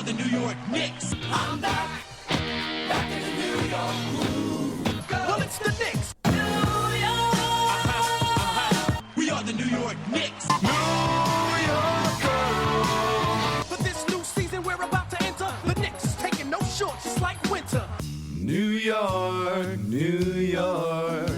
the New York Knicks. I'm back in the New York groove. Well, it's the Knicks. New York. We are the New York Knicks. New York. For this new season we're about to enter, the Knicks is taking no shorts, just like winter. New York, New York.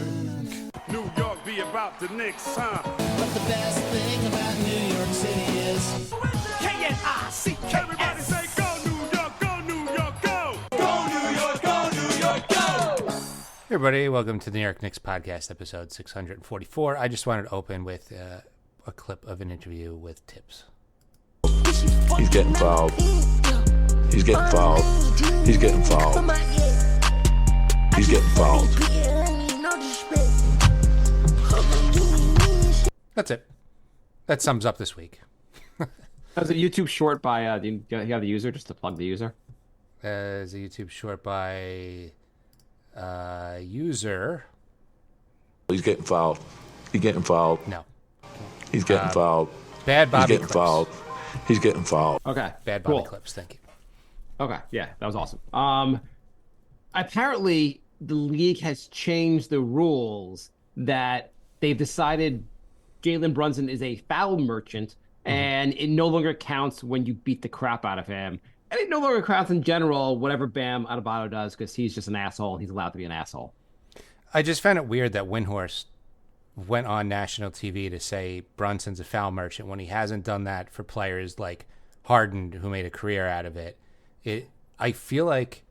New York be about the Knicks, huh? But the best thing about New York City is K-N-I-C-K-S. Everybody say go New York, go New York, go! Go New York, go New York, go! Hey everybody, welcome to the New York Knicks podcast, episode 644. I just wanted to open with a clip of an interview with Tibbs. He's getting fouled. He's getting fouled. He's getting fouled. He's getting fouled. That's it. That sums up this week. That was a YouTube short by, do you have the user, just to plug the user? There's a YouTube short by user. He's getting fouled. He's getting fouled. No. He's getting fouled. Bad Bobby He's getting Clips. fouled. He's getting fouled. Okay. Bad Bobby cool. Clips, thank you. Okay, yeah, that was awesome. Apparently, the league has changed the rules that they've decided Jalen Brunson is a foul merchant, and it no longer counts when you beat the crap out of him. And it no longer counts in general, whatever Bam Adebayo does, because he's just an asshole. He's allowed to be an asshole. I just found it weird that Windhorst went on national TV to say Brunson's a foul merchant when he hasn't done that for players like Harden, who made a career out of it. I feel like,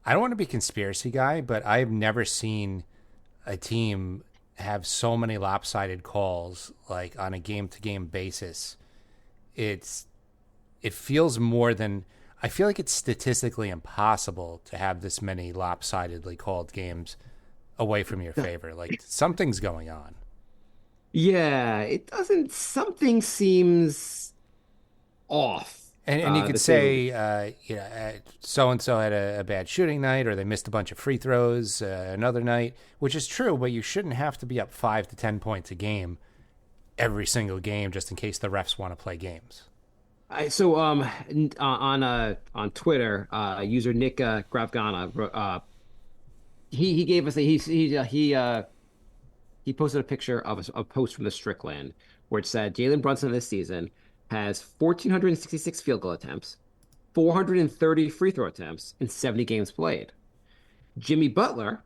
I don't want to be a conspiracy guy, but I've never seen a team have so many lopsided calls like on a game-to-game basis. It feels more than, I feel like it's statistically impossible to have this many lopsidedly called games away from your favor. Like something's going on. Yeah, it doesn't, something seems off. And you could say, so-and-so had a bad shooting night, or they missed a bunch of free throws another night, which is true, but you shouldn't have to be up 5 to 10 points a game every single game just in case the refs want to play games. So on Twitter, user Nick Gravgana, he gave us he posted a picture of a post from the Strickland where it said Jalen Brunson this season has 1,466 field goal attempts, 430 free throw attempts, and 70 games played. Jimmy Butler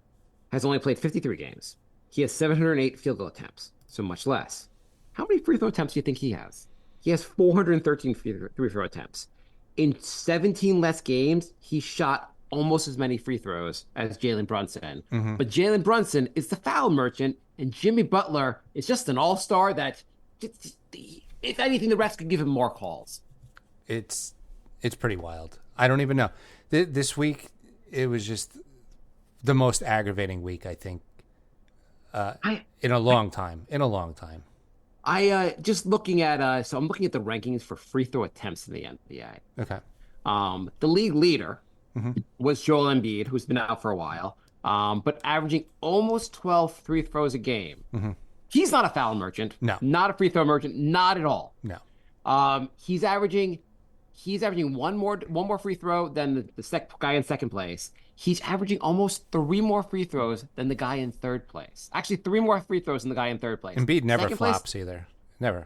has only played 53 games. He has 708 field goal attempts, so much less. How many free throw attempts do you think he has? He has 413 free throw attempts. In 17 less games, he shot almost as many free throws as Jalen Brunson. Mm-hmm. But Jalen Brunson is the foul merchant, and Jimmy Butler is just an all-star that, if anything, the refs could give him more calls. It's pretty wild. I don't even know. This week, it was just the most aggravating week, I think, in a long time. Just looking at so I'm looking at the rankings for free throw attempts in the NBA. Okay. The league leader was Joel Embiid, who's been out for a while, but averaging almost 12 free throws a game. Mm-hmm. He's not a foul merchant. No. Not a free throw merchant. Not at all. No. He's averaging one more free throw than the guy in second place. He's averaging almost 3 more free throws than the guy in third place. Actually, 3 more free throws than the guy in third place. Embiid never second flops place, either. Never.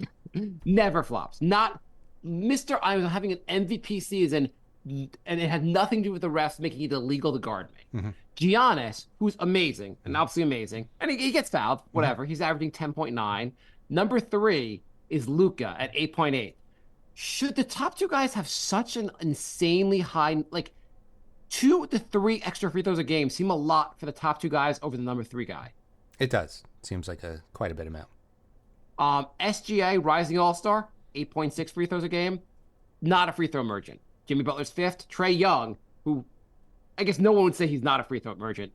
Never flops. Not Mr. I'm having an MVP season, and it had nothing to do with the refs making it illegal to guard me. Mm-hmm. Giannis, who's amazing, and obviously amazing, and he gets fouled, whatever. Mm-hmm. He's averaging 10.9. Number 3 is Luka at 8.8. Should the top 2 guys have such an insanely high, like 2 to 3 extra free throws a game seem a lot for the top 2 guys over the number 3 guy? It does. Seems like quite a bit amount. SGA, rising all-star, 8.6 free throws a game. Not a free throw merchant. Jimmy Butler's 5th. Trae Young, who I guess no one would say he's not a free throw merchant.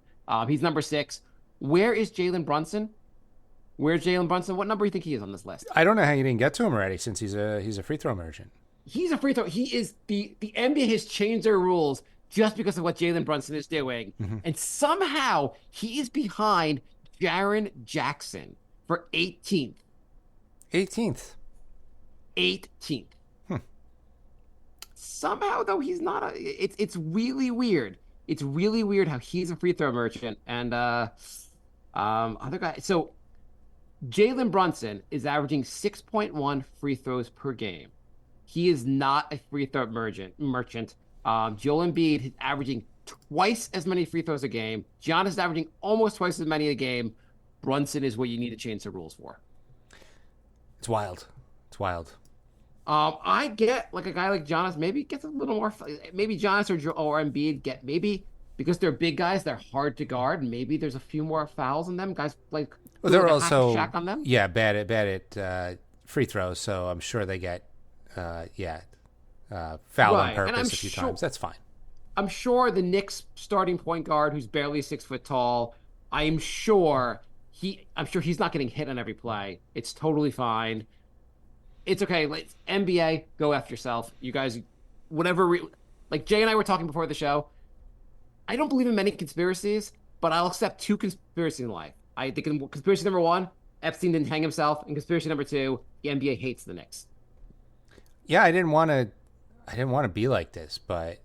He's number 6. Where is Jalen Brunson? Where's Jalen Brunson? What number do you think he is on this list? I don't know how you didn't get to him already, since he's a free throw merchant. He's a free throw. He is the NBA has changed their rules just because of what Jalen Brunson is doing. Mm-hmm. And somehow he is behind Jaren Jackson for 18th. 18th. 18th. Somehow though he's not a. It's really weird. It's really weird how he's a free throw merchant and other guy. So Jalen Brunson is averaging 6.1 free throws per game. He is not a free throw merchant. Joel Embiid is averaging twice as many free throws a game. Giannis is averaging almost twice as many a game. Brunson is what you need to change the rules for. It's wild. It's wild. I get like a guy like Giannis maybe gets a little more. Maybe Giannis or Embiid get maybe because they're big guys, they're hard to guard. Maybe there's a few more fouls on them. Guys like Well, they're like a also hack on them. bad at free throws, so I'm sure they get fouled Right, on purpose and I'm a few times. That's fine. I'm sure the Knicks starting point guard, who's barely 6 foot tall, I'm sure he's not getting hit on every play. It's totally fine. It's okay. Like, NBA, go after yourself. You guys, like Jay and I were talking before the show. I don't believe in many conspiracies, but I'll accept 2 conspiracies in life. I think conspiracy number 1, Epstein didn't hang himself, and conspiracy number 2, the NBA hates the Knicks. Yeah, I didn't want to be like this, but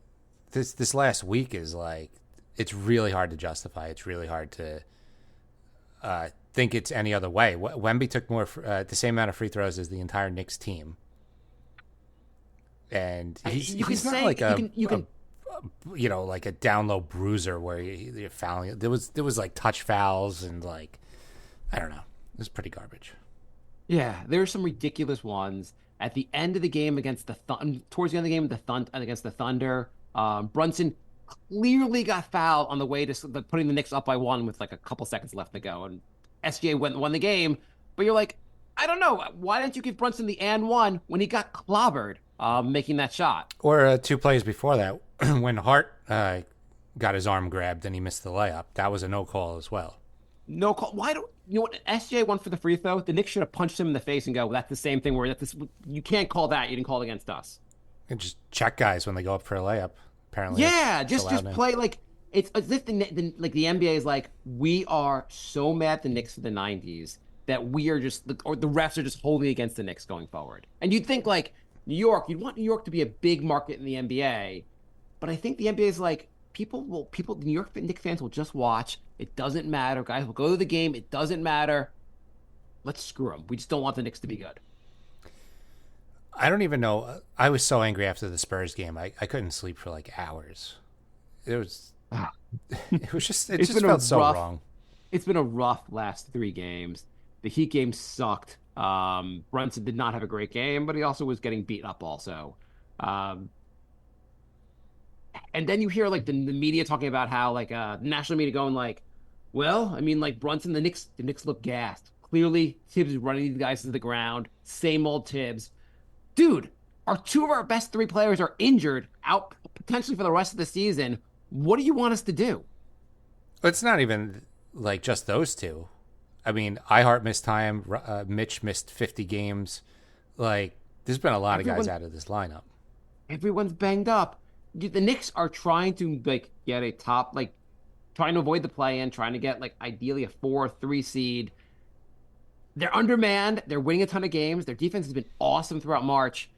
this last week is like it's really hard to justify. It's really hard to think it's any other way. Wemby took the same amount of free throws as the entire Knicks team, and he's not like like a down low bruiser where you're fouling. There was like touch fouls and like I don't know. It was pretty garbage. Yeah, there are some ridiculous ones at the end of the game against towards the end of the game against the Thunder. Brunson clearly got fouled on the way to putting the Knicks up by 1 with like a couple seconds left to go, and SGA won the game. But you're like, I don't know, why didn't you give Brunson the and 1 when he got clobbered making that shot? Or 2 plays before that, when Hart got his arm grabbed and he missed the layup, that was a no call as well. No call. Why don't you know what SGA won for the free throw? The Knicks should have punched him in the face and go, well, that's the same thing where you can't call that. You didn't call it against us. And just check guys when they go up for a layup. Apparently, yeah, just play like it's as if the NBA is like, we are so mad at the Knicks of the '90s that we are just or the refs are just holding against the Knicks going forward. And you'd think like New York, you'd want New York to be a big market in the NBA, but I think the NBA is like the New York Knicks fans will just watch. It doesn't matter. Guys will go to the game. It doesn't matter. Let's screw them. We just don't want the Knicks to be good. I don't even know. I was so angry after the Spurs game. I couldn't sleep for like hours. It just felt so wrong. It's been a rough last 3 games. The Heat game sucked. Brunson did not have a great game, but he also was getting beat up also. And then you hear like the media talking about how like the national media going like, well, I mean like Brunson, the Knicks look gassed. Clearly, Tibbs is running these guys to the ground. Same old Tibbs. Dude, 2 of our best 3 players are injured out potentially for the rest of the season. What do you want us to do? It's not even like just those 2. I mean, Ihart missed time. Mitch missed 50 games. Like, there's been a lot of guys out of this lineup. Everyone's banged up. The Knicks are trying to like get a top, like trying to avoid the play-in, trying to get like ideally a 4 or 3 seed. They're undermanned. They're winning a ton of games. Their defense has been awesome throughout March.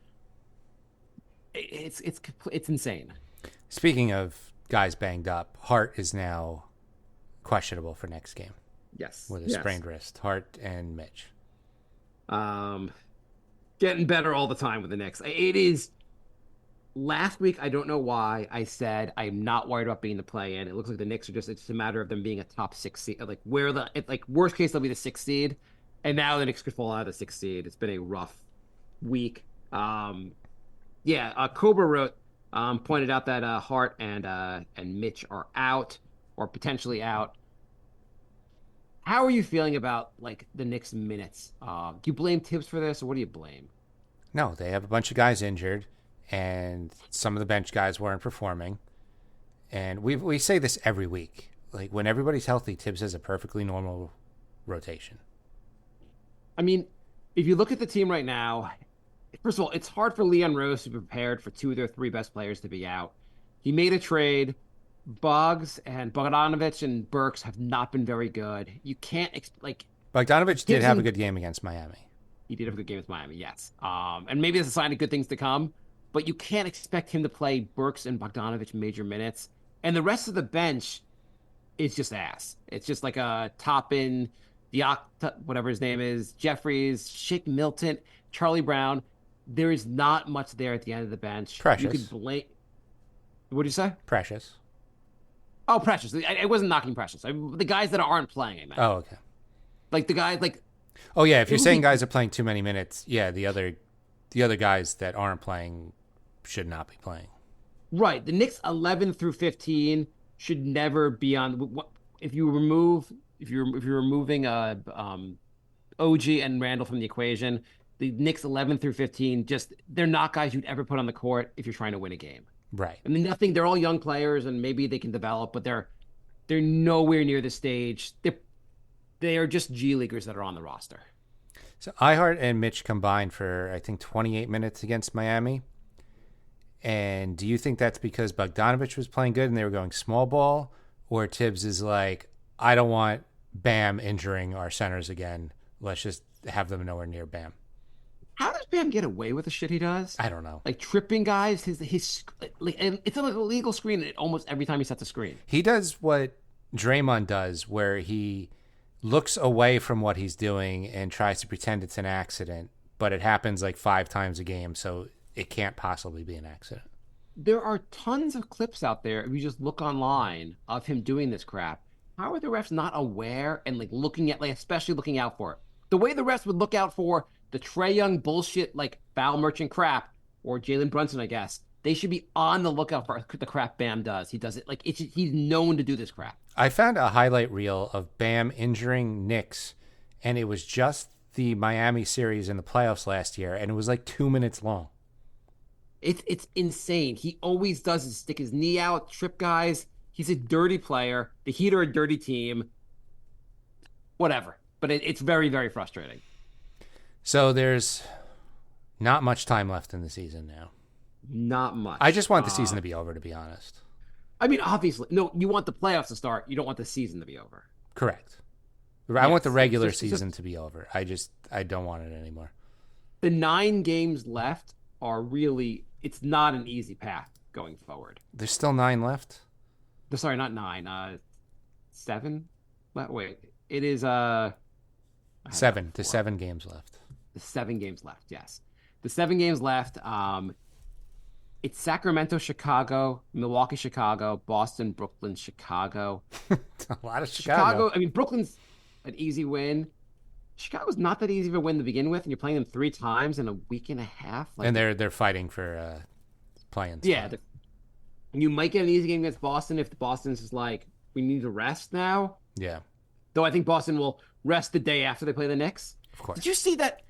It's insane. Speaking of guys banged up, Hart is now questionable for next game. Yes, with a sprained wrist. Hart and Mitch. Getting better all the time with the Knicks. It is. Last week, I don't know why I said I'm not worried about being the play-in. It looks like the Knicks are it's just a matter of them being a top 6 seed. Like worst case, they'll be the 6th seed. And now the Knicks could fall out of the 6th seed. It's been a rough week. Cobra wrote, pointed out that Hart and Mitch are out or potentially out. How are you feeling about like the Knicks minutes? Do you blame Tibbs for this, or what do you blame? No, they have a bunch of guys injured, and some of the bench guys weren't performing. And we say this every week. Like when everybody's healthy, Tibbs has a perfectly normal rotation. I mean, if you look at the team right now, first of all, it's hard for Leon Rose to be prepared for 2 of their 3 best players to be out. He made a trade. Boggs and Bogdanovich and Burks have not been very good. You can't Bogdanovich did have a good game against Miami. He did have a good game with Miami, yes. And maybe that's a sign of good things to come. but you can't expect him to play Burks and Bogdanovich major minutes. And the rest of the bench is just ass. It's just like a Toppin, whatever his name is, Jeffries, Shake Milton, Charlie Brown. There is not much there at the end of the bench. Precious. You could blame. What did you say? Precious. Oh, Precious. I wasn't knocking Precious. The guys that aren't playing, I meant. Oh, okay. Like the guys, like. Oh yeah, if you're saying guys are playing too many minutes, yeah, the other guys that aren't playing should not be playing. Right. The Knicks 11 through 15 should never be on. If you're removing OG and Randall from the equation, the Knicks 11 through 15 they're not guys you'd ever put on the court if you're trying to win a game. Right. I mean, nothing. They're all young players, and maybe they can develop, but they're nowhere near the stage. They are just G Leaguers that are on the roster. So Ihart and Mitch combined for, I think, 28 minutes against Miami. And do you think that's because Bogdanovich was playing good and they were going small ball? Or Tibbs is like, I don't want Bam injuring our centers again. Let's just have them nowhere near Bam. How does Bam get away with the shit he does? I don't know. Like tripping guys, and it's like a legal screen almost every time he sets a screen. He does what Draymond does, where he looks away from what he's doing and tries to pretend it's an accident, but it happens like 5 times a game, so it can't possibly be an accident. There are tons of clips out there, if you just look online, of him doing this crap. How are the refs not aware and like looking at, like especially looking out for it? The way the refs would look out for the Trae Young bullshit, like foul merchant crap, or Jalen Brunson, I guess, they should be on the lookout for the crap Bam does. He does it like he's known to do this crap. I found a highlight reel of Bam injuring Knicks, and it was just the Miami series in the playoffs last year, and it was like 2 minutes long. It's insane. He always does is stick his knee out, trip guys. He's a dirty player. The Heat are a dirty team. Whatever. But it's very, very frustrating. So there's not much time left in the season now. Not much. I just want the season to be over, to be honest. I mean, obviously. No, you want the playoffs to start. You don't want the season to be over. Correct. I want the regular season to be over. I don't want it anymore. The 9 games left are really, it's not an easy path going forward. There's still 9 left? Sorry, not 9. 7? Wait, it is 7. There's 7 games left. The 7 games left, yes. The 7 games left. It's Sacramento, Chicago, Milwaukee, Chicago, Boston, Brooklyn, Chicago. A lot of Chicago. I mean, Brooklyn's an easy win. Chicago's not that easy of a win to begin with, and you're playing them 3 times in a week and a half. Like, and they're fighting for playing. Yeah, you might get an easy game against Boston if the Boston's is like, we need to rest now. Yeah. Though I think Boston will rest the day after they play the Knicks. Of course. Did you see that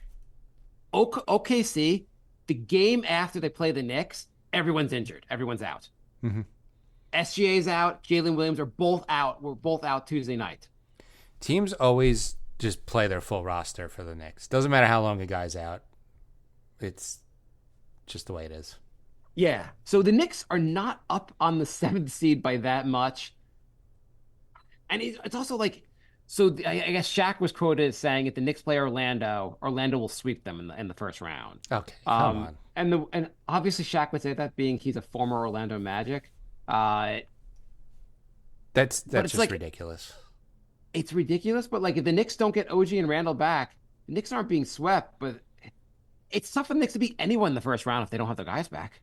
OKC, the game after they play the Knicks, everyone's injured. Everyone's out. Mm-hmm. SGA's out. Jalen Williams are both out. We're both out Tuesday night. Teams always just play their full roster for the Knicks. Doesn't matter how long a guy's out. It's just the way it is. Yeah. So the Knicks are not up on the 7th seed by that much. And it's also like, so I guess Shaq was quoted as saying, if the Knicks play Orlando will sweep them in the first round. Okay, come on. And obviously Shaq would say that being he's a former Orlando Magic. That's just like, ridiculous. It's ridiculous, but like if the Knicks don't get OG and Randall back, the Knicks aren't being swept, but it's tough for the Knicks to beat anyone in the first round if they don't have their guys back.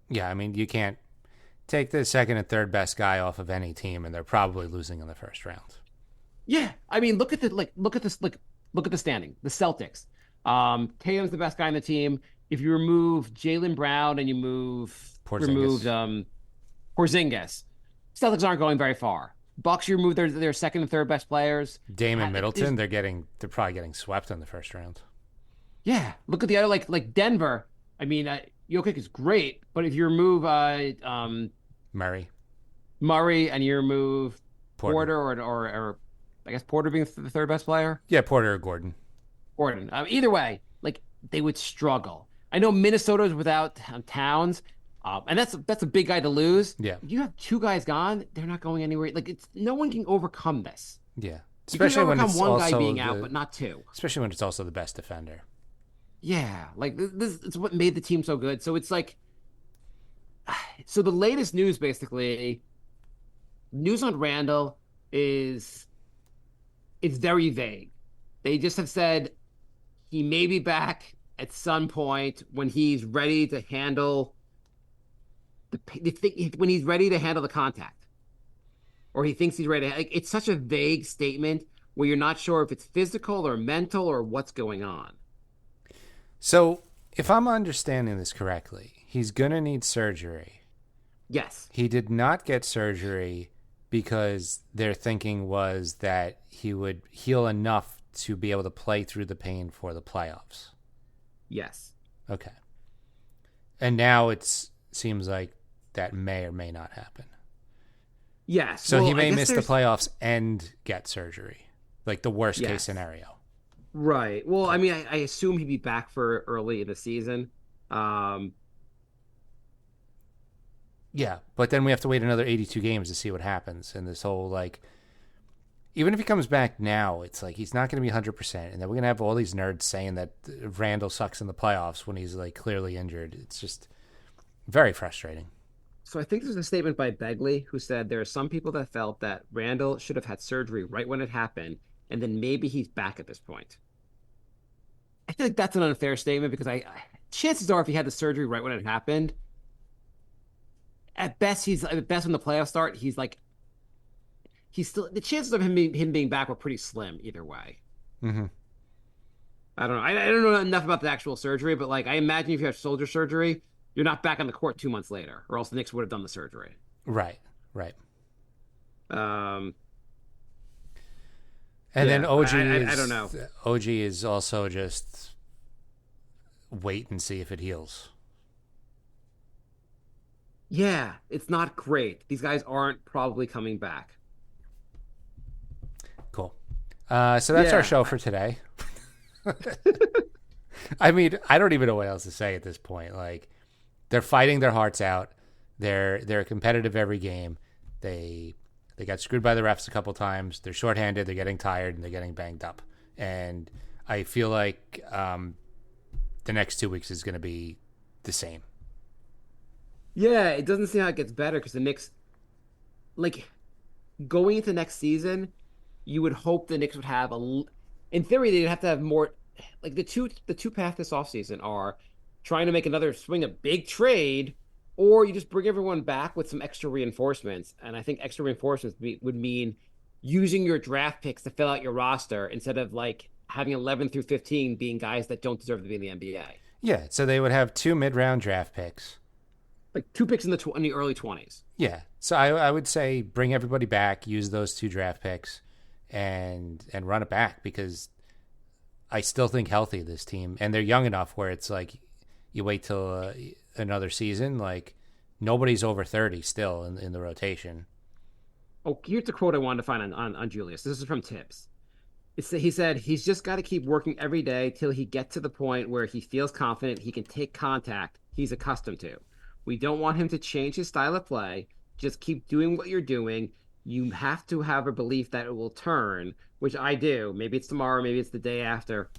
Yeah, I mean, you can't take the second and third best guy off of any team, and they're probably losing in the first round. Yeah, I mean, look at the standing. The Celtics. Tatum's the best guy on the team. If you remove Jaylen Brown and you remove Porzingis, Celtics aren't going very far. Bucks, you remove their second and third best players. Dame and Middleton, they're probably getting swept in the first round. Yeah, look at the other like Denver. I mean, Jokic is great, but if you remove Murray and you remove Porter or I guess Porter being the third best player. Yeah, Porter or Gordon. Either way, like they would struggle. I know Minnesota is without Towns, and that's a big guy to lose. Yeah, if you have 2 guys gone, they're not going anywhere. Like no one can overcome this. Yeah, especially when it's one guy being out, but not 2. Especially when it's also the best defender. Yeah, like this is what made the team so good. So it's like, so the latest news basically, news on Randall is it's very vague. They just have said he may be back at some point when he's ready to handle when he's ready to handle the contact, or he thinks he's ready. Like, it's such a vague statement where you're not sure if it's physical or mental or what's going on. So, if I'm understanding this correctly, he's going to need surgery. Yes. He did not get surgery because their thinking was that he would heal enough to be able to play through the pain for the playoffs. Yes. Okay. And now it seems like that may or may not happen. Yes. So well, he may miss the there's- playoffs and get surgery, like the worst case Yes. scenario. Right. Well, I mean, I assume he'd be back for early in the season. Yeah, but then we have to wait another 82 games to see what happens. And this whole, like, even if he comes back now, it's like he's not going to be 100%. And then we're going to have all these nerds saying that Randall sucks in the playoffs when he's, like, clearly injured. It's just very frustrating. So I think there's a statement by Begley who said there are some people that felt that Randall should have had surgery right when it happened, and then maybe he's back at this point. I feel like that's an unfair statement because chances are if he had the surgery right when it happened, at best when the playoffs start, he's still the chances of him being back were pretty slim either way. Mm-hmm. I don't know. I don't know enough about the actual surgery, but like I imagine if you have shoulder surgery, you're not back on the court 2 months later, or else the Knicks would have done the surgery. Right. Um, And Yeah, then OG I don't know. OG is also just wait and see if it heals. yeah, it's not great. These guys aren't probably coming back. Cool. So that's Yeah. our show for today. I mean, I don't even know what else to say at this point. Like, they're fighting their hearts out. They're competitive every game. They got screwed by the refs a couple times. They're shorthanded. They're getting tired and they're getting banged up. And I feel like the next 2 weeks is going to be the same. Yeah, it doesn't seem how it gets better because the Knicks, like, going into next season, you would hope the Knicks would have in theory, they'd have to have more. Like the two paths this offseason are trying to make another swing a big trade, or you just bring everyone back with some extra reinforcements. And I think extra reinforcements would mean using your draft picks to fill out your roster instead of like having 11 through 15 being guys that don't deserve to be in the NBA. Yeah, so they would have 2 mid-round draft picks. Like 2 picks in the early 20s. Yeah, so I would say bring everybody back, use those 2 draft picks, and run it back because I still think healthy this team, and they're young enough where it's like you wait till another season. Like nobody's over 30 still in the rotation. Oh, here's the quote I wanted to find on Julius. This is from Tibbs. He said he's just got to keep working every day till he gets to the point where he feels confident he can take contact he's accustomed to. We don't want him to change his style of play. Just keep doing what you're doing. You have to have a belief that it will turn, which I do. Maybe it's tomorrow, maybe it's the day after.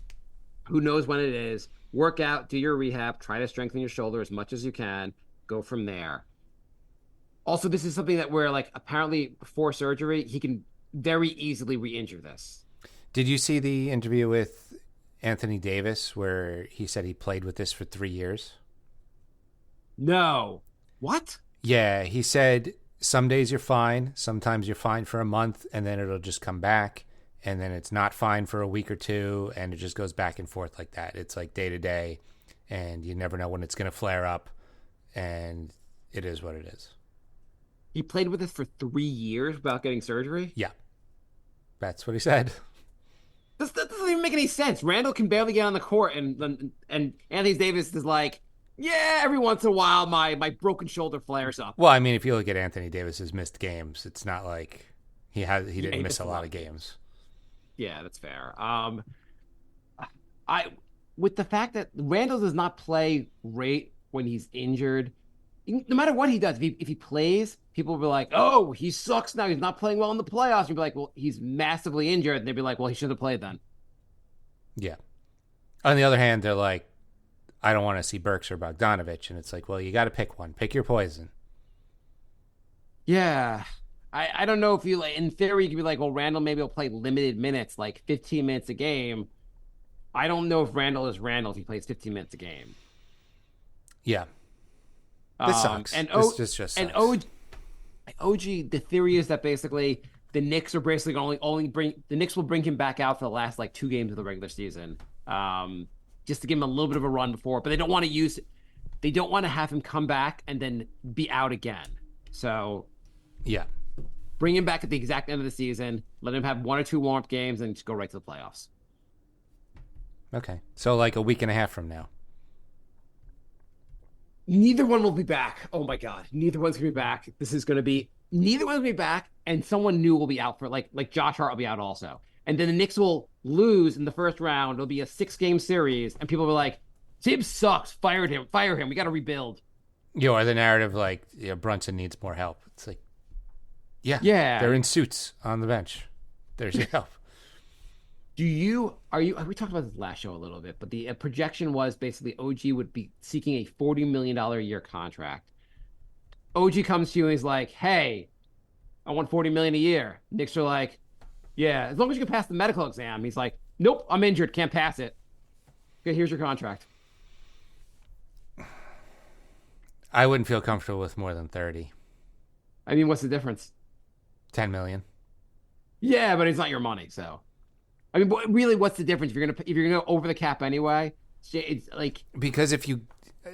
Who knows when it is? Work out, do your rehab, try to strengthen your shoulder as much as you can. Go from there. Also, this is something that where, like, apparently before surgery, he can very easily re-injure this. Did you see the interview with Anthony Davis where he said he played with this for 3 years? No. What? Yeah, he said some days you're fine, sometimes you're fine for a month, and then it'll just come back, and then it's not fine for a week or two, and it just goes back and forth like that. It's like day to day, and you never know when it's going to flare up, and it is what it is. He played with it for 3 years without getting surgery? Yeah, that's what he said. That doesn't even make any sense. Randall can barely get on the court, and Anthony Davis is like, yeah, every once in a while my broken shoulder flares up. Well, I mean, if you look at Anthony Davis's missed games, it's not like he didn't miss a lot of games. Yeah, that's fair. With the fact that Randall does not play great when he's injured, no matter what he does, if he plays, people will be like, oh, he sucks now. He's not playing well in the playoffs. You'd be like, well, he's massively injured. And they'd be like, well, he should have played then. Yeah. On the other hand, they're like, I don't want to see Burks or Bogdanovich. And it's like, well, you got to pick one. Pick your poison. Yeah. I don't know if you like, in theory, you could be like, well, Randall maybe will play limited minutes, like 15 minutes a game. I don't know if Randall is Randall if he plays 15 minutes a game. Yeah. This sucks. And this just sucks. And OG, the theory is that basically the Knicks are basically only bring the Knicks will bring him back out for the last like 2 games of the regular season, just to give him a little bit of a run before. But they don't want to have him come back and then be out again. So yeah, bring him back at the exact end of the season. Let him have 1 or 2 warm-up games and just go right to the playoffs. Okay, so like a week and a half from now. Neither one will be back. Oh my God. Neither one's gonna be back. Neither one's gonna be back, and someone new will be out for like Josh Hart will be out also. And then the Knicks will lose in the first round. It'll be a 6-game series, and people will be like, Tibbs sucks. Fire him. We gotta rebuild. Or the narrative like, Brunson needs more help. It's like, yeah. They're in suits on the bench. There's your help. We talked about this last show a little bit, but the projection was basically OG would be seeking a $40 million a year contract. OG comes to you and he's like, hey, I want $40 million a year. Knicks are like, yeah, as long as you can pass the medical exam. He's like, nope, I'm injured, can't pass it. Okay, here's your contract. I wouldn't feel comfortable with more than 30. I mean, what's the difference? 10 million. Yeah, but it's not your money, so. I mean, really, what's the difference if you're gonna go over the cap anyway? It's like, because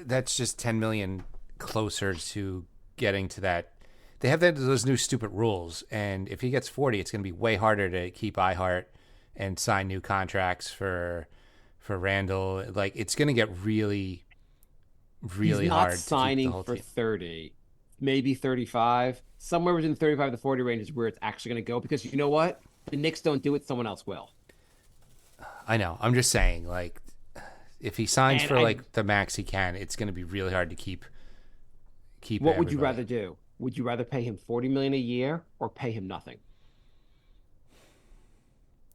that's just 10 million closer to getting to that. They have those new stupid rules, and if he gets 40, it's going to be way harder to keep iHeart and sign new contracts for Randall. Like, it's going to get really, really he's hard. Not signing for 30, maybe 35, somewhere within 35 to 40 range is where it's actually going to go. Because you know what, the Knicks don't do it, someone else will. I know. I'm just saying, like, if he signs the max he can, it's going to be really hard to keep. What would you rather do? Would you rather pay him $40 million a year or pay him nothing?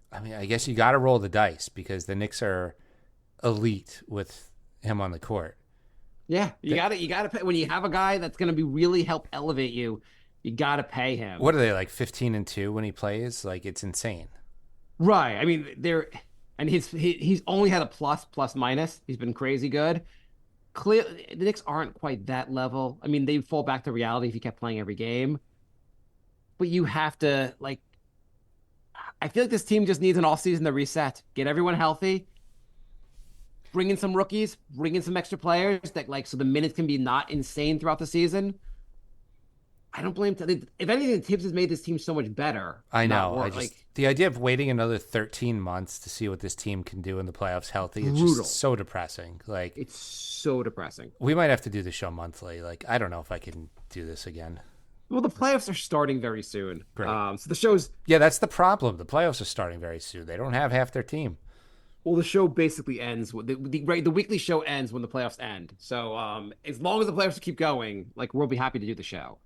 I mean, I guess you got to roll the dice because the Knicks are elite with him on the court. Yeah, you got to pay when you have a guy that's going to be really help elevate you. You got to pay him. What are they, like 15-2 when he plays? Like, it's insane. Right. I mean, he's only had a plus minus. He's been crazy good. Clearly, the Knicks aren't quite that level. I mean, they'd fall back to reality if he kept playing every game. But you have to, like, I feel like this team just needs an off-season to reset. Get everyone healthy. Bring in some rookies. Bring in some extra players that, like, so the minutes can be not insane throughout the season. I don't blame. If anything, Tibbs has made this team so much better. I know. The idea of waiting another 13 months to see what this team can do in the playoffs healthy is just so depressing. Like, it's so depressing. We might have to do the show monthly. Like, I don't know if I can do this again. Well, the playoffs are starting very soon. Great. So the show's that's the problem. The playoffs are starting very soon. They don't have half their team. Well, the show basically ends. The weekly show ends when the playoffs end. So as long as the playoffs keep going, like, we'll be happy to do the show.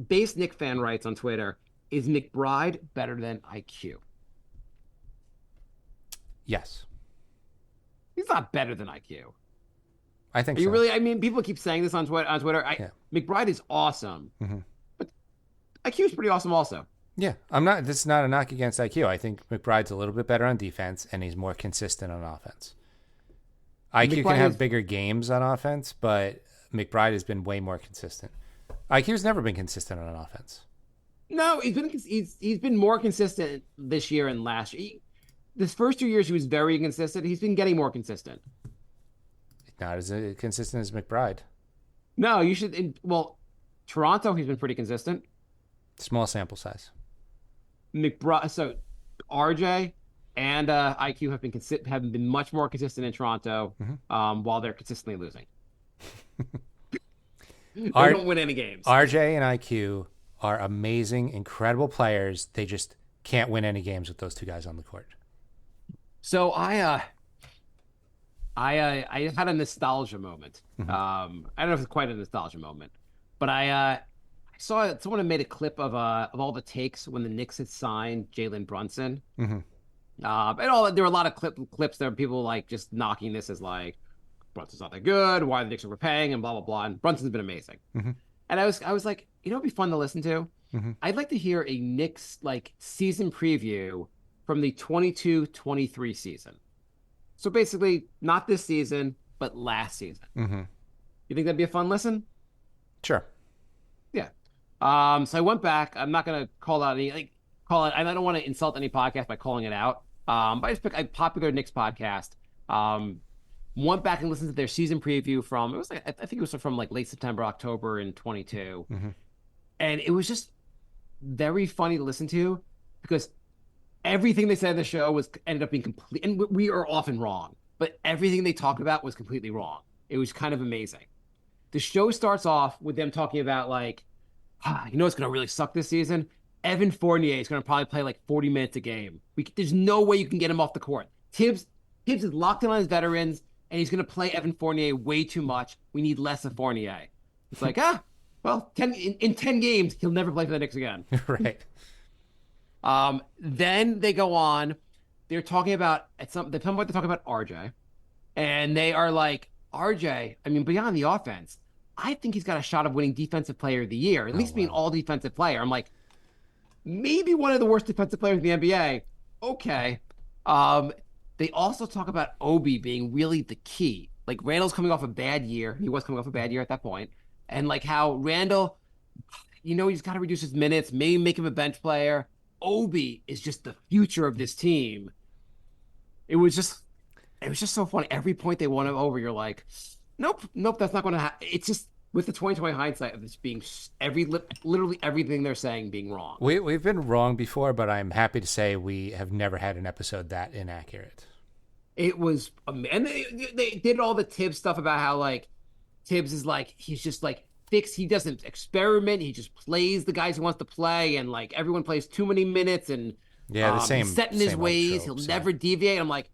Base Nick fan writes on Twitter, is McBride better than IQ? Yes. He's not better than IQ. I think Are you really? I mean, people keep saying this on Twitter. McBride is awesome, but IQ is pretty awesome also. Yeah, this is not a knock against IQ. I think McBride's a little bit better on defense, and he's more consistent on offense. IQ can have bigger games on offense, but McBride has been way more consistent. IQ's never been consistent on offense. No, he's been more consistent this year and last year. This first 2 years he was very inconsistent. He's been getting more consistent. Not as consistent as McBride. No, you should. Toronto he's been pretty consistent. Small sample size. McBride. So RJ and IQ have been much more consistent in Toronto, while they're consistently losing. They don't win any games. RJ and IQ are amazing, incredible players. They just can't win any games with those two guys on the court. So I had a nostalgia moment. I don't know if it's quite a nostalgia moment, but I saw someone had made a clip of all the takes when the Knicks had signed Jalen Brunson. And there were a lot of clips there, people like just knocking this as like, Brunson's not that good. Why the Knicks overpaying and blah blah blah. And Brunson's been amazing. And I was like, it'd be fun to listen to. I'd like to hear a Knicks like season preview from the 22-23 season. So basically, not this season, but last season. You think that'd be a fun listen? Sure. Yeah. So I went back. I'm not gonna call out any call it. I don't want to insult any podcast by calling it out. But I just picked a popular Knicks podcast. Went back and listened to their season preview from I think it was from like late September, October in 22, and it was just very funny to listen to because everything they said in the show ended up being complete, and we are often wrong, but everything they talked about was completely wrong. It was kind of amazing. The show starts off with them talking about like, it's going to really suck this season. Evan Fournier is going to probably play like 40 minutes a game. There's no way you can get him off the court. Tibbs is locked in on his veterans, and he's going to play Evan Fournier way too much. We need less of Fournier. It's like, well, in 10 games, he'll never play for the Knicks again. Right. Then they go on. They're talking about RJ, and they are like, RJ, I mean, beyond the offense, I think he's got a shot of winning Defensive Player of the Year, at least being all defensive player. I'm like, maybe one of the worst defensive players in the NBA. Okay. They also talk about Obi being really the key. Like Randall's coming off a bad year. He was coming off a bad year at that point. And like how Randall, he's got to reduce his minutes, maybe make him a bench player. Obi is just the future of this team. It was just so funny. Every point they won him over, you're like, nope, that's not going to happen. It's just with the 2020 hindsight of this being literally everything they're saying being wrong. We've been wrong before, but I'm happy to say we have never had an episode that inaccurate. It was, and they did all the Tibbs stuff about how like Tibbs is like, he's just like fixed. He doesn't experiment. He just plays the guys he wants to play. And like everyone plays too many minutes and the same, he's set in his ways. He'll never deviate. I'm like,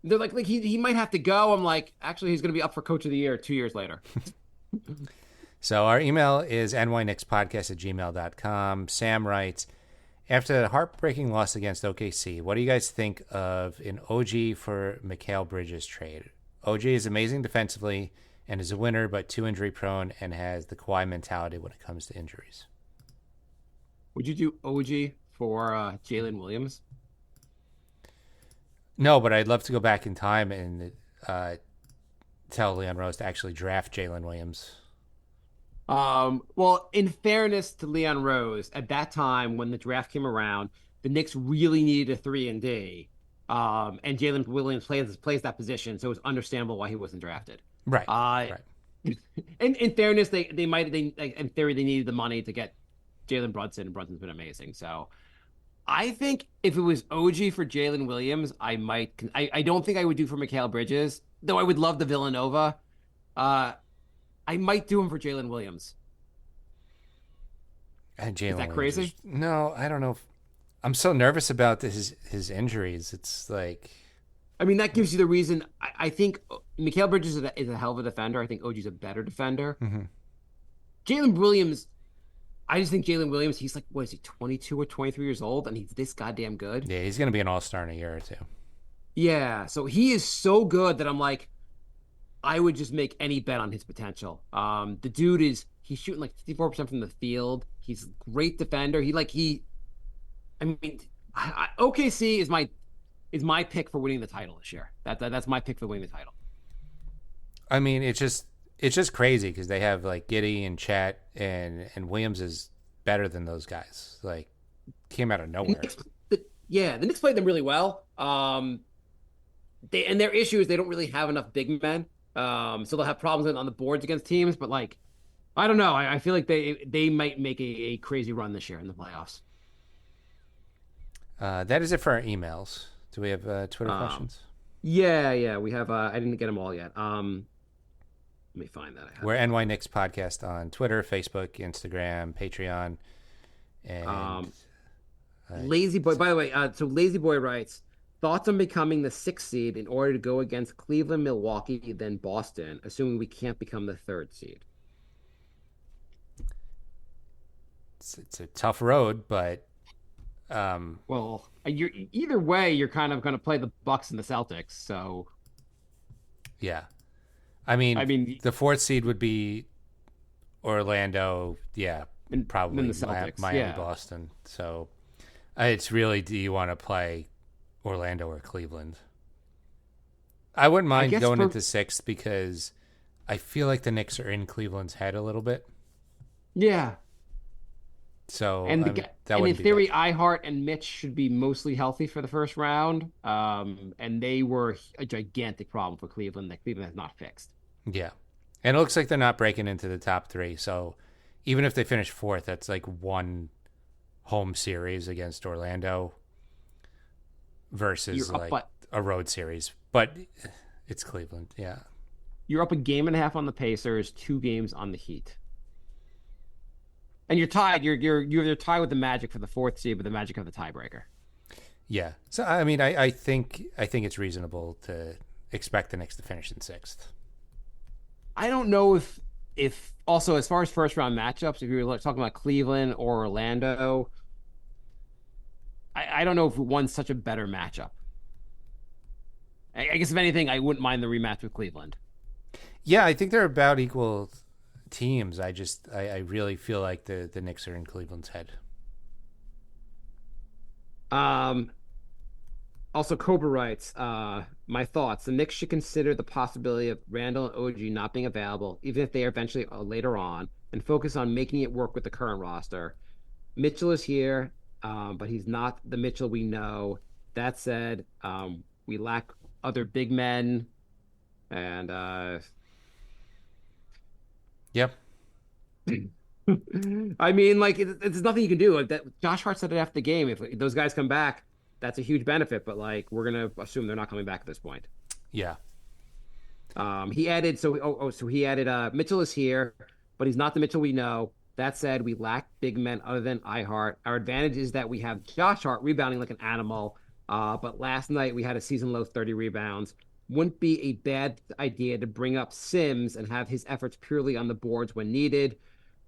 they're like he might have to go. I'm like, actually, he's going to be up for Coach of the Year 2 years later. So our email is nynickspodcast@gmail.com. Sam writes, after the heartbreaking loss against OKC, what do you guys think of an OG for Mikal Bridges trade? OG is amazing defensively and is a winner, but too injury prone and has the Kawhi mentality when it comes to injuries. Would you do OG for Jalen Williams? No, but I'd love to go back in time and tell Leon Rose to actually draft Jalen Williams. Well, in fairness to Leon Rose, at that time when the draft came around, the Knicks really needed a 3-and-D. And Jalen Williams plays that position, so it's understandable why he wasn't drafted. Right. Right. In fairness, in theory they needed the money to get Jalen Brunson, and Brunson's been amazing. So I think if it was OG for Jalen Williams, I don't think I would do for Mikal Bridges, though I would love the Villanova. I might do him for Jalen Williams. And Is that crazy? No, I don't know. I'm so nervous about his injuries. It's like, I mean, that gives you the reason. I think Mikal Bridges is a hell of a defender. I think OG's a better defender. Jalen Williams, I just think Jalen Williams, he's like, what is he, 22 or 23 years old, and he's this goddamn good. Yeah, he's going to be an all-star in a year or two. Yeah, so he is so good that I'm like, I would just make any bet on his potential. The dude he's shooting like 54% from the field. He's a great defender. OKC is my pick for winning the title this year. That's my pick for winning the title. I mean, it's just crazy because they have like Giddey and Chat and Williams is better than those guys. Like, came out of nowhere. The Knicks played them really well. And their issue is they don't really have enough big men. So they'll have problems on the boards against teams, but like, I don't know. I feel like they might make a crazy run this year in the playoffs. That is it for our emails. Do we have Twitter questions? Yeah. We have. I didn't get them all yet. Let me find that. We're NY Knicks Podcast on Twitter, Facebook, Instagram, Patreon, and Lazy Boy. By the way, so Lazy Boy writes, thoughts on becoming the 6th seed in order to go against Cleveland, Milwaukee, then Boston, assuming we can't become the 3rd seed. It's a tough road, but well, either way, you're kind of going to play the Bucks and the Celtics. So yeah, I I mean, mean, the fourth seed would be Orlando. Yeah, and probably then the Celtics. Miami, Yeah. Boston. So it's really, do you want to play Orlando or Cleveland? I wouldn't mind guess going into sixth because I feel like the Knicks are in Cleveland's head a little bit. Yeah. So And that in wouldn't be theory, bad. iHeart and Mitch should be mostly healthy for the first round. And they were a gigantic problem for Cleveland that Cleveland has not fixed. Yeah. And it looks like they're not breaking into the top three. So even if they finish fourth, that's like one home series against Orlando versus You're up, like but a road series. But it's Cleveland. Yeah. you're up a game and a half on the Pacers, 2 games on the Heat. And you're tied. You're tied with the Magic for the fourth seed, but the Magic have the tiebreaker. Yeah. So I mean, I think it's reasonable to expect the Knicks to finish in sixth. I don't know if also as far as first round matchups, if you were talking about Cleveland or Orlando, I don't know if one's such a better matchup. I guess if anything, I wouldn't mind the rematch with Cleveland. Yeah, I think they're about equal teams. I really feel like the Knicks are in Cleveland's head. Also, Cobra writes, my thoughts. The Knicks should consider the possibility of Randall and OG not being available, even if they are eventually later on, and focus on making it work with the current roster. Mitchell is here, but he's not the Mitchell we know. That said, we lack other big men, and Yep. I mean, like it's nothing you can do. Like that, Josh Hart said it after the game. If those guys come back, that's a huge benefit. But like, we're gonna assume they're not coming back at this point. Yeah. He added so he added Mitchell is here, but he's not the Mitchell we know. That said, we lack big men other than iHeart. Our advantage is that we have Josh Hart rebounding like an animal. But last night we had a season low 30 rebounds. Wouldn't be a bad idea to bring up Sims and have his efforts purely on the boards when needed.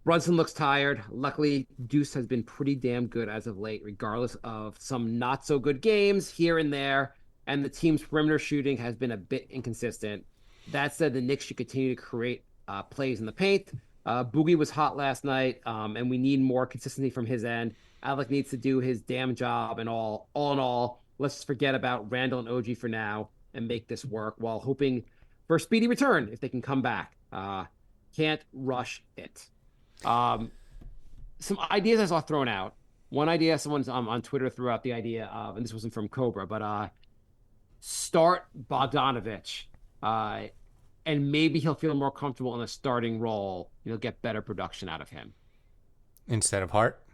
Brunson looks tired. Luckily, Deuce has been pretty damn good as of late, regardless of some not so good games here and there. And the team's perimeter shooting has been a bit inconsistent. That said, the Knicks should continue to create plays in the paint. Boogie was hot last night, and we need more consistency from his end. Alec needs to do his damn job, and all in all, let's just forget about Randall and OG for now and make this work while hoping for a speedy return if they can come back. Can't rush it. Some ideas I saw thrown out. One idea someone's on Twitter threw out the idea of, and this wasn't from Cobra, but start Bogdanovich. And maybe he'll feel more comfortable in a starting role. You'll get better production out of him. Instead of Hart.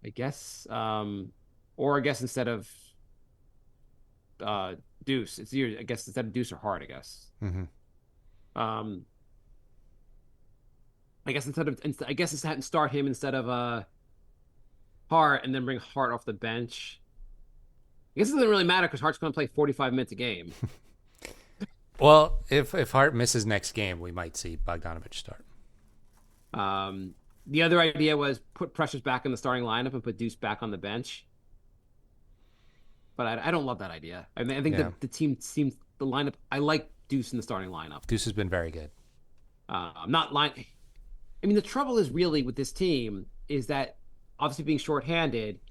I guess. Or I guess instead of Deuce. It's either, I guess, instead of Deuce or Hart, I guess. Mm-hmm. I guess start him instead of Hart and then bring Hart off the bench. I guess it doesn't really matter because Hart's going to play 45 minutes a game. Well, if Hart misses next game, we might see Bogdanovich start. The other idea was put Precious back in the starting lineup and put Deuce back on the bench. But I don't love that idea. I mean, I think the team seems the lineup. I like Deuce in the starting lineup. Deuce has been very good. Not line. I mean, the trouble is really with this team is that obviously being shorthanded,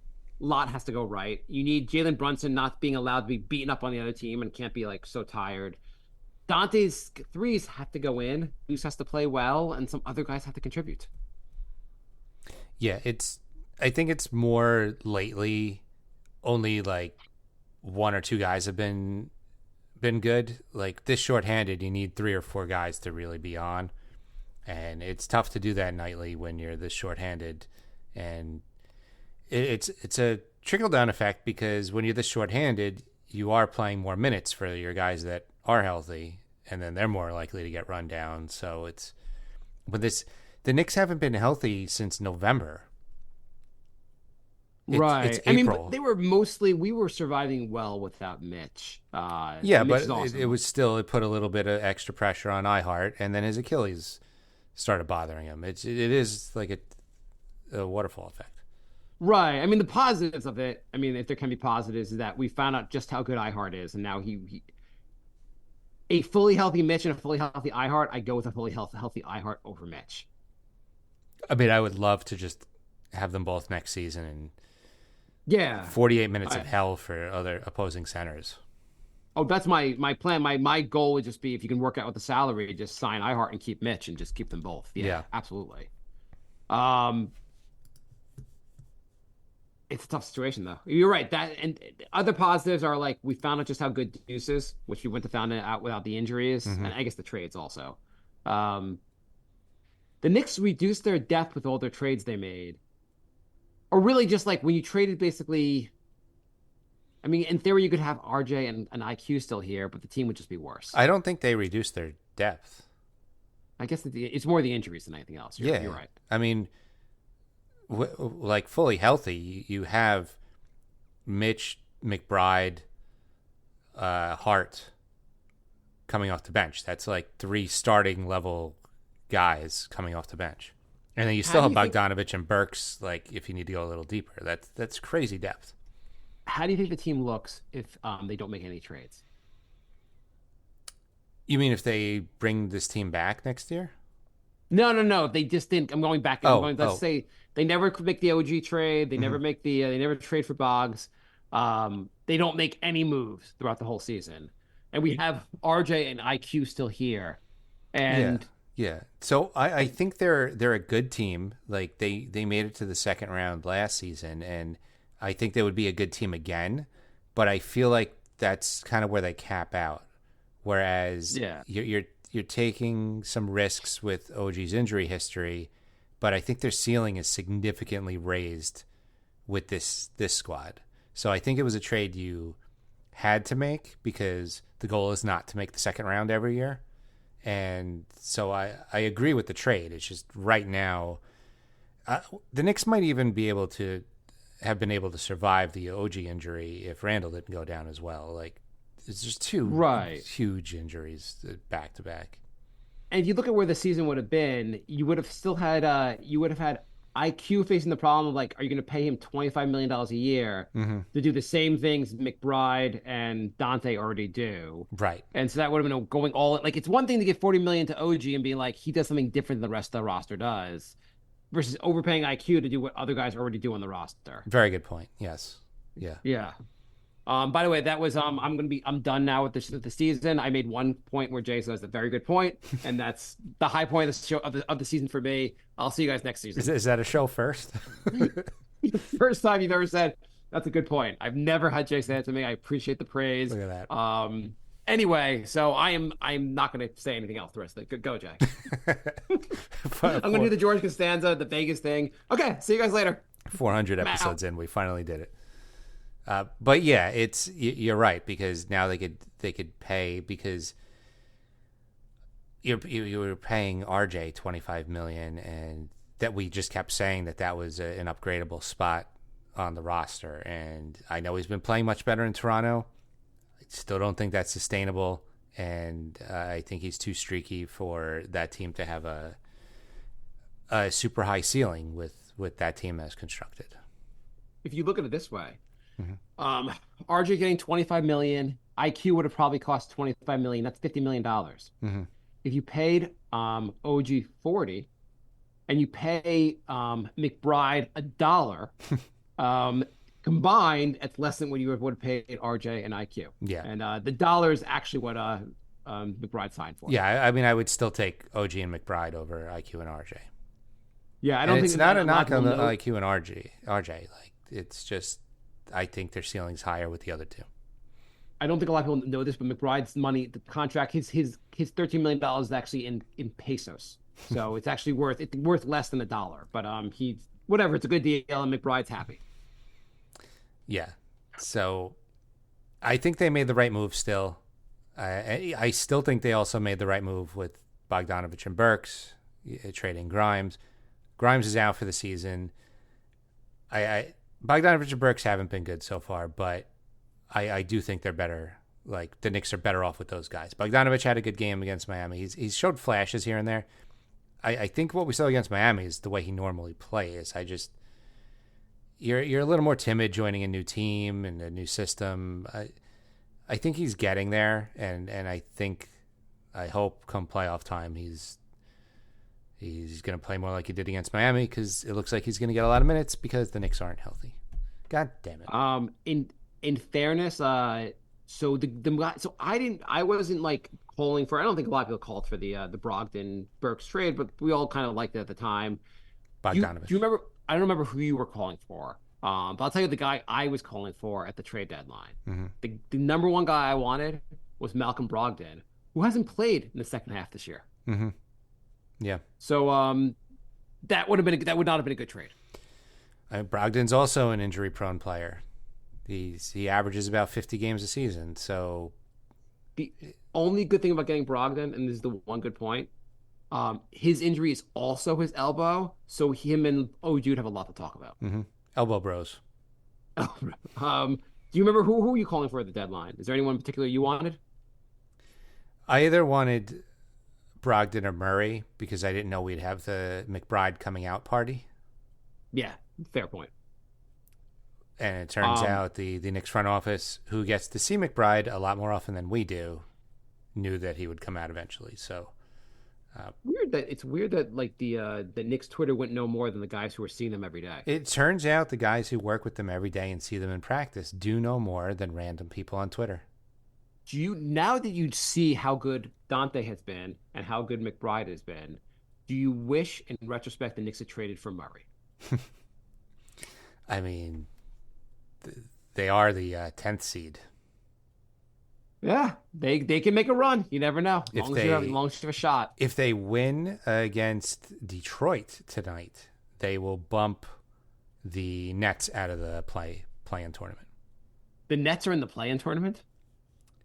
a lot has to go right. You need Jalen Brunson not being allowed to be beaten up on the other team and can't be like so tired. Dante's threes have to go in. Deuce has to play well, and some other guys have to contribute. Yeah, I think it's more lately. Only like one or two guys have been good. Like this shorthanded, you need 3 or 4 guys to really be on, and it's tough to do that nightly when you're this shorthanded. And it's a trickle down effect because when you're this shorthanded, you are playing more minutes for your guys that are healthy, and then they're more likely to get run down. So the Knicks haven't been healthy since November. Right. It's April. I mean, we were surviving well without Mitch. Yeah, Mitch but is awesome. it put a little bit of extra pressure on iHeart, and then his Achilles started bothering him. It is like a waterfall effect. Right. I mean, the positives of it, I mean, if there can be positives, is that we found out just how good iHeart is, and now a fully healthy Mitch and a fully healthy iHeart, I go with a fully healthy iHeart over Mitch. I mean, I would love to just have them both next season and Yeah. 48 minutes of hell for other opposing centers. Oh, that's my plan. My goal would just be if you can work out with the salary, just sign iHeart and keep Mitch and just keep them both. Yeah. Absolutely. It's a tough situation though. You're right. That and other positives are like we found out just how good Deuce is, which we wouldn't have found it out without the injuries, and I guess the trades also. The Knicks reduced their depth with all their trades they made, or really just like when you traded basically. I mean, in theory, you could have RJ and an IQ still here, but the team would just be worse. I don't think they reduced their depth. I guess it's more the injuries than anything else. You're right. I mean, like fully healthy, you have Mitch, McBride, Hart coming off the bench. That's like 3 starting level guys coming off the bench. And then you still have Bogdanovich and Burks, like if you need to go a little deeper. That's crazy depth. How do you think the team looks if they don't make any trades? You mean if they bring this team back next year? No. They just didn't. I'm going back. Let's say they never make the OG trade. They never make the. They never trade for Boggs. They don't make any moves throughout the whole season, and we have RJ and IQ still here. And yeah. So I think they're a good team. Like they made it to the second round last season, and I think they would be a good team again. But I feel like that's kind of where they cap out. Whereas you're taking some risks with OG's injury history, but I think their ceiling is significantly raised with this squad. So I think it was a trade you had to make because the goal is not to make the second round every year. And so I agree with the trade. It's just right now, the Knicks might even have been able to survive the OG injury if Randall didn't go down as well. Like, it's just two huge injuries back to back. And if you look at where the season would have been, you would have still had IQ facing the problem of like, are you going to pay him $25 million a year to do the same things McBride and Dante already do? Right. And so that would have been going all like it's one thing to give $40 million to OG and be like he does something different than the rest of the roster does, versus overpaying IQ to do what other guys already do on the roster. Very good point. Yes. Yeah. Yeah. By the way, that was I'm done now with the season. I made one point where Jay says a very good point, and that's the high point of the show of the season for me. I'll see you guys next season. Is that a show first? The first time you've ever said that's a good point. I've never had Jay say that to me. I appreciate the praise. Look at that. Anyway, so I'm not going to say anything else the rest of it. Go, Jay. I'm going to do the George Costanza, the Vegas thing. Okay, see you guys later. 400 episodes in, we finally did it. But yeah, you're right because now they could pay because you were paying RJ $25 million, and that we just kept saying that was an upgradable spot on the roster. And I know he's been playing much better in Toronto. I still don't think that's sustainable, and I think he's too streaky for that team to have a super high ceiling with that team as constructed. If you look at it this way. RJ getting $25 million, IQ would have probably cost $25 million. That's $50 million. If you paid OG 40 and you pay McBride $1, combined, it's less than what you would have paid RJ and IQ. Yeah. And the dollar is actually what McBride signed for. Yeah, I mean, I would still take OG and McBride over IQ and RJ. Yeah, I don't think it's not a knock on the IQ and RJ. Like, it's just I think their ceiling's higher with the other two. I don't think a lot of people know this, but McBride's money, the contract, his $13 million is actually in pesos, so it's actually worth less than $1. But whatever, it's a good deal, and McBride's happy. Yeah. So, I think they made the right move. Still, I still think they also made the right move with Bogdanovich and Burks trading Grimes. Grimes is out for the season. Bogdanovich and Burks haven't been good so far, but I do think they're better. Like, the Knicks are better off with those guys. Bogdanovich had a good game against Miami. He's showed flashes here and there. I think what we saw against Miami is the way he normally plays. You're a little more timid joining a new team and a new system. I think he's getting there, and I think I hope come playoff time he's going to play more like he did against Miami, because it looks like he's going to get a lot of minutes because the Knicks aren't healthy. God damn it. In fairness, so I wasn't like calling for. I don't think a lot of people called for the Brogdon Burks trade, but we all kind of liked it at the time. Bogdanovich. Do you remember? I don't remember who you were calling for. But I'll tell you the guy I was calling for at the trade deadline. Mm-hmm. The number one guy I wanted was Malcolm Brogdon, who hasn't played in the second half this year. Mm-hmm. Yeah. So that would not have been a good trade. Brogdon's also an injury-prone player. He averages about 50 games a season. So the only good thing about getting Brogdon, and this is the one good point, his injury is also his elbow. So him and OG would have a lot to talk about. Mm-hmm. Elbow bros. Do you remember who were you calling for at the deadline? Is there anyone in particular you wanted? I either wanted Brogdon or Murray, because I didn't know we'd have the McBride coming out party. Yeah, fair point. And it turns out the Knicks front office, who gets to see McBride a lot more often than we do, knew that he would come out eventually. So it's weird that like the Knicks Twitter wouldn't know more than the guys who are seeing them every day. It turns out the guys who work with them every day and see them in practice do know more than random people on Twitter. Now that you see how good Dante has been and how good McBride has been, do you wish in retrospect the Knicks had traded for Murray? I mean, they are the 10th seed. Yeah, they can make a run. You never know. As long as you have a shot. If they win against Detroit tonight, they will bump the Nets out of the play-in tournament. The Nets are in the play-in tournament?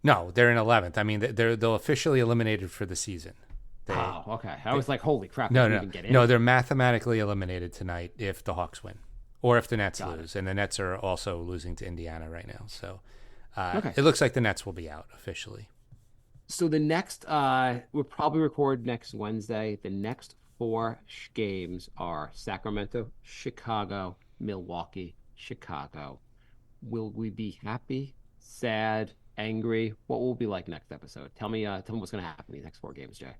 No, they're in 11th. I mean, they'll officially eliminated for the season. Okay. I was like, holy crap. No. Even get in. No, they're mathematically eliminated tonight if the Hawks win or if the Nets lose. And the Nets are also losing to Indiana right now. So It looks like the Nets will be out officially. So the next, we'll probably record next Wednesday. The next 4 games are Sacramento, Chicago, Milwaukee, Chicago. Will we be happy, sad, angry? What will it be like next episode? Tell me what's going to happen in these next 4 games, Jay.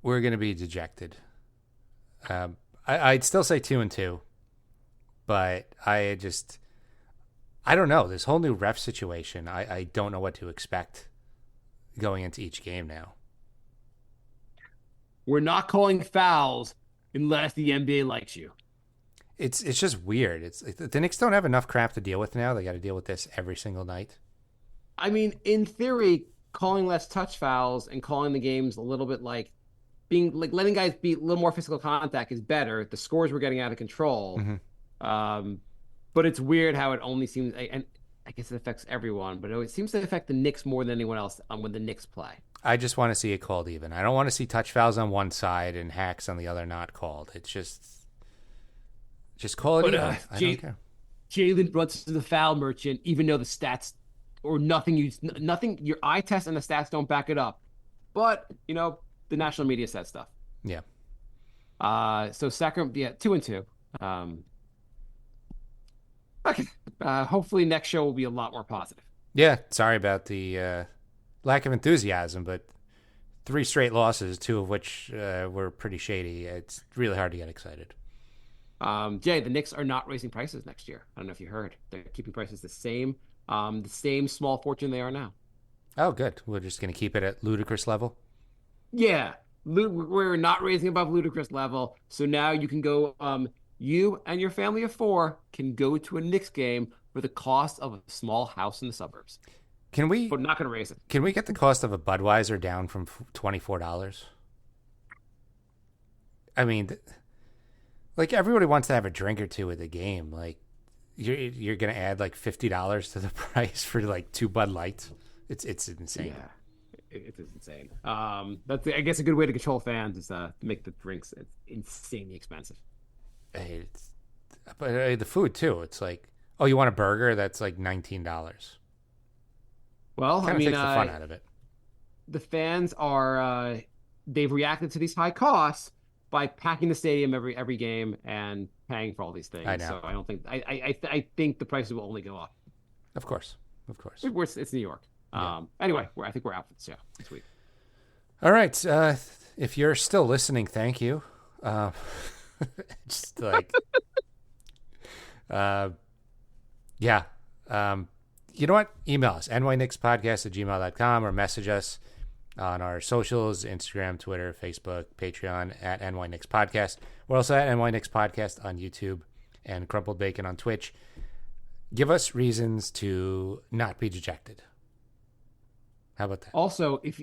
We're going to be dejected. I'd still say 2-2, but I don't know. This whole new ref situation, I don't know what to expect going into each game now. We're not calling fouls unless the NBA likes you. It's just weird. It's the Knicks don't have enough crap to deal with now. They got to deal with this every single night. I mean, in theory, calling less touch fouls and calling the games a little bit like letting guys be a little more physical contact is better. The scores were getting out of control. Mm-hmm. But it's weird how it only seems, and I guess it affects everyone, but it seems to affect the Knicks more than anyone else when the Knicks play. I just want to see it called even. I don't want to see touch fouls on one side and hacks on the other not called. It's just call it even. I don't care. Jalen Brunson's the foul merchant, even though the stats or nothing, your eye test and the stats don't back it up. But, the national media said stuff. Yeah. So Sacramento, 2-2. Okay. Hopefully next show will be a lot more positive. Yeah. Sorry about the lack of enthusiasm, but 3 straight losses, 2 of which were pretty shady. It's really hard to get excited. Jay, the Knicks are not raising prices next year. I don't know if you heard. They're keeping prices the same small fortune they are now. Oh, good. We're just going to keep it at ludicrous level? Yeah. We're not raising above ludicrous level. So now you can go, you and your family of 4 can go to a Knicks game for the cost of a small house in the suburbs. But not going to raise it. Can we get the cost of a Budweiser down from $24? I mean, everybody wants to have a drink or 2 at the game. Like, you're going to add $50 to the price for 2 Bud Lights. It's insane. Yeah. It is insane. That's I guess a good way to control fans is to make the drinks insanely expensive. But the food too. It's you want a burger? That's $19. Well, takes the fun out of it. The fans are they've reacted to these high costs by packing the stadium every game and paying for all these things. I know. So I don't think I think the prices will only go up. Of course. It's New York. Yeah. Anyway, I think we're out for the show this week. All right. If you're still listening, thank you. Just like, yeah. You know what? Email us, nynixpodcast@gmail.com, or message us on our socials, Instagram, Twitter, Facebook, Patreon, at nynixpodcast. We're also at nynixpodcast on YouTube and Crumpled Bacon on Twitch. Give us reasons to not be dejected. How about that? Also, if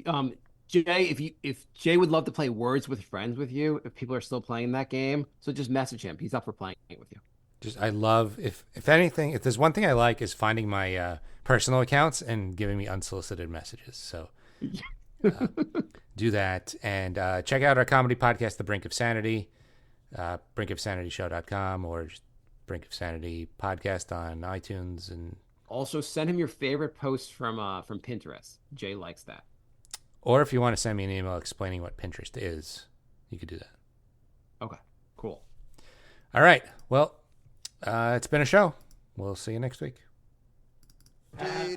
Jay, if Jay would love to play Words with Friends with you, if people are still playing that game, so just message him. He's up for playing it with you. I love, if anything, if there's one thing I like, is finding my personal accounts and giving me unsolicited messages. So do that. And check out our comedy podcast, The Brink of Sanity, brinkofsanityshow.com, or just Brink of Sanity podcast on iTunes. And also send him your favorite posts from Pinterest. Jay likes that. Or if you want to send me an email explaining what Pinterest is, you could do that. Okay, cool. All right. Well, it's been a show. We'll see you next week. Bye,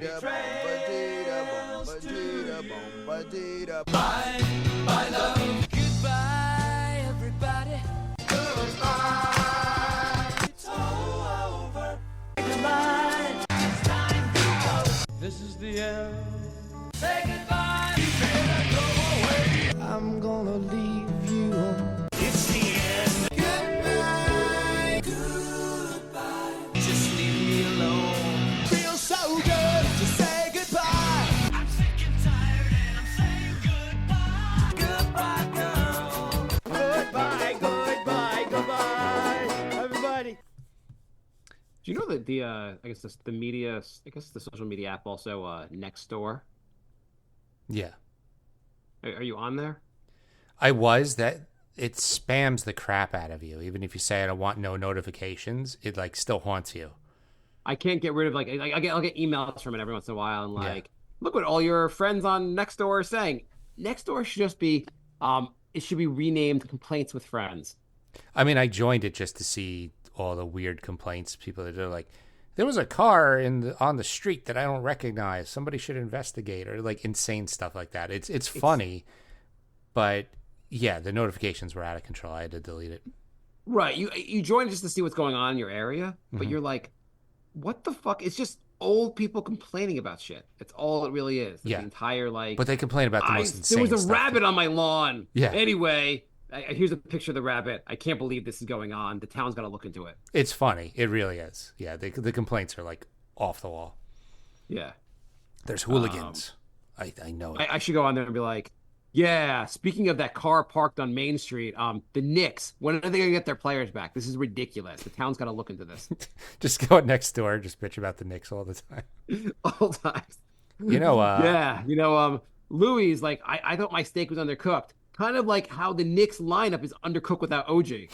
bye, love. Goodbye, everybody. Goodbye. It's all over. Goodbye. It's time to go. This is the end. Say goodbye. You better go away. I'm gonna leave you. It's the end. Goodbye. Goodbye. Just leave me alone. Feels so good to say goodbye. I'm sick and tired and I'm saying goodbye. Goodbye, girl. Goodbye, goodbye, goodbye, everybody. Do you know that the I guess the media, I guess the social media app also Nextdoor? Yeah. Are you on there? I was. That it spams the crap out of you. Even if you say I don't want no notifications, it like still haunts you. I can't get rid of I'll get emails from it every once in a while and look what all your friends on Nextdoor are saying. Nextdoor should just be it should be renamed Complaints with Friends. I mean, I joined it just to see all the weird complaints people that are like, there was a car on the street that I don't recognize. Somebody should investigate, or like insane stuff like that. It's funny, but yeah, the notifications were out of control. I had to delete it. Right. You join just to see what's going on in your area, but you're like, what the fuck? It's just old people complaining about shit. That's all it really is. Yeah. The entire like. But they complain about the most insane There was a stuff. rabbit on my lawn. Yeah. Anyway, here's a picture of the rabbit. I can't believe this is going on. The town's got to look into it. It's funny. It really is. Yeah, the complaints are like off the wall. Yeah. There's hooligans. I know it. I should go on there and be like, yeah, speaking of that car parked on Main Street, the Knicks, when are they going to get their players back? This is ridiculous. The town's got to look into this. Just go next door, just bitch about the Knicks all the time. All times. You know, yeah, Louis is like, I thought my steak was undercooked. Kind of like how the Knicks lineup is undercooked without OG.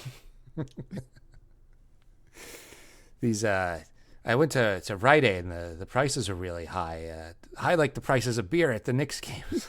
These I went to Rite Aid and the prices are really high. High like the prices of beer at the Knicks games.